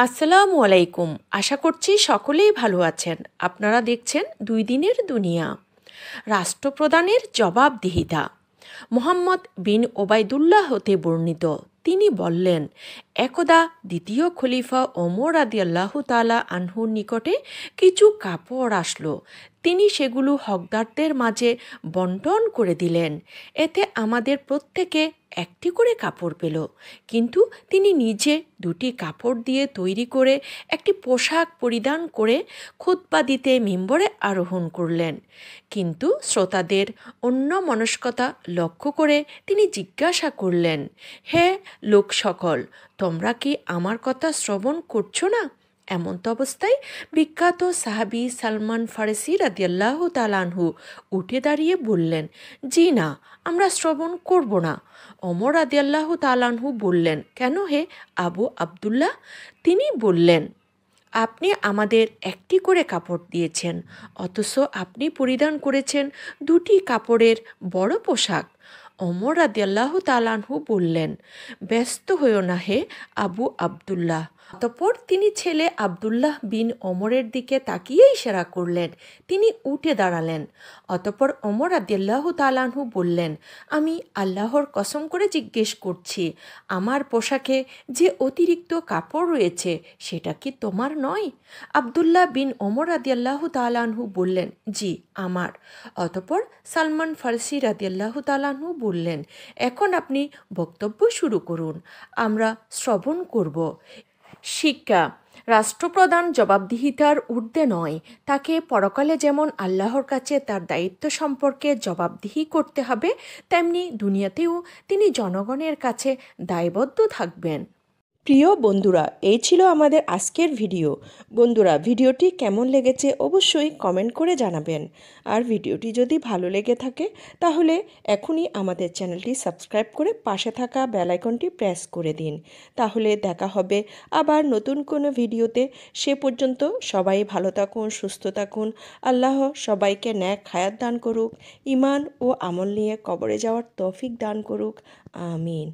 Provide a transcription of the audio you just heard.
আসসালামু আলাইকুম। আশা করছি সকলেই ভালো আছেন। আপনারা দেখছেন 2 দিনের দুনিয়া। রাষ্ট্রপ্রধানের জবাবদিহিতা। মুহাম্মদ বিন ওবায়দুল্লাহ হতে বর্ণিত, তিনি বললেন, একদা দ্বিতীয় খলিফা ওমর রাদিয়াল্লাহু তাআলা আনহুর নিকটে কিছু কাপড় আসলো। তিনি সেগুলো হকদারদের মাঝে বন্টন করে দিলেন। এতে আমাদের প্রত্যেকে একটি করে কাপড় পেল। কিন্তু তিনি নিজে 2টি কাপড় দিয়ে তৈরি করে একটি পোশাক পরিধান করে খুতবা দিতে মিম্বরে আরোহণ করলেন। কিন্তু শ্রোতাদের অন্যমনস্কতা লক্ষ্য করে তিনি জিজ্ঞাসা করলেন, হে লোক সকল, তোমরা কি আমার কথা শ্রবণ করছো না? এমন্ত অবস্থায় বিখ্যাত সাহাবী সালমান ফারসি রাদিয়াল্লাহু তাআলা আনহু উঠে দাঁড়িয়ে বললেন, জি না, আমরা শ্রবণ করব না। ওমর রাদিয়াল্লাহু তাআলা আনহু বললেন, কেন হে আবু আবদুল্লাহ? তিনি বললেন, আপনি আমাদের একটি করে কাপড় দিয়েছেন, অথচ আপনি পরিধান করেছেন 2টি কাপড়ের বড় পোশাক। ওমর রাদিয়াল্লাহু তাআলা আনহু বললেন, ব্যস্ত হইও না হে আবু আবদুল্লাহ। অতঃপর তিনি ছেলে আবদুল্লাহ বিন ওমরের দিকে তাকিয়ে ইশারা করলেন। তিনি উঠে দাঁড়ালেন। অতঃপর ওমর রাদিয়াল্লাহু তাআলা আনহু বললেন, আমি আল্লাহর কসম করে জিজ্ঞেস করছি, আমার পোশাকে যে অতিরিক্ত কাপড় রয়েছে সেটা কি তোমার নয়? আবদুল্লাহ বিন ওমর রাদিয়াল্লাহু তাআলা আনহু বললেন, জি আমার। অতঃপর সালমান ফারসি রাদিয়াল্লাহু তাআলা আনহু বললেন, এখন আপনি বক্তব্য শুরু করুন, আমরা শ্রবণ করব। শিক্ষা। রাষ্ট্রপ্রধান জবাবদিহিতার ঊর্ধ্বে নয়। তাকে পরকালে যেমন আল্লাহর কাছে তার দায়িত্ব সম্পর্কে জবাবদিহি করতে হবে, তেমনি দুনিয়াতেও তিনি জনগণের কাছে দায়বদ্ধ থাকবেন। প্রিয় বন্ধুরা, এই ছিল আমাদের আজকের ভিডিও। বন্ধুরা, ভিডিওটি কেমন লেগেছে অবশ্যই কমেন্ট করে জানাবেন। আর ভিডিওটি যদি ভালো লেগে থাকে তাহলে এখনই আমাদের চ্যানেলটি সাবস্ক্রাইব করে পাশে থাকা বেল আইকনটি প্রেস করে দিন। তাহলে দেখা হবে আবার নতুন কোনো ভিডিওতে। সে পর্যন্ত সবাই ভালো থাকুন, সুস্থ থাকুন। আল্লাহ সবাইকে নেক হায়াত দান করুক, ঈমান ও আমল নিয়ে কবরে যাওয়ার তৌফিক দান করুক। আমিন।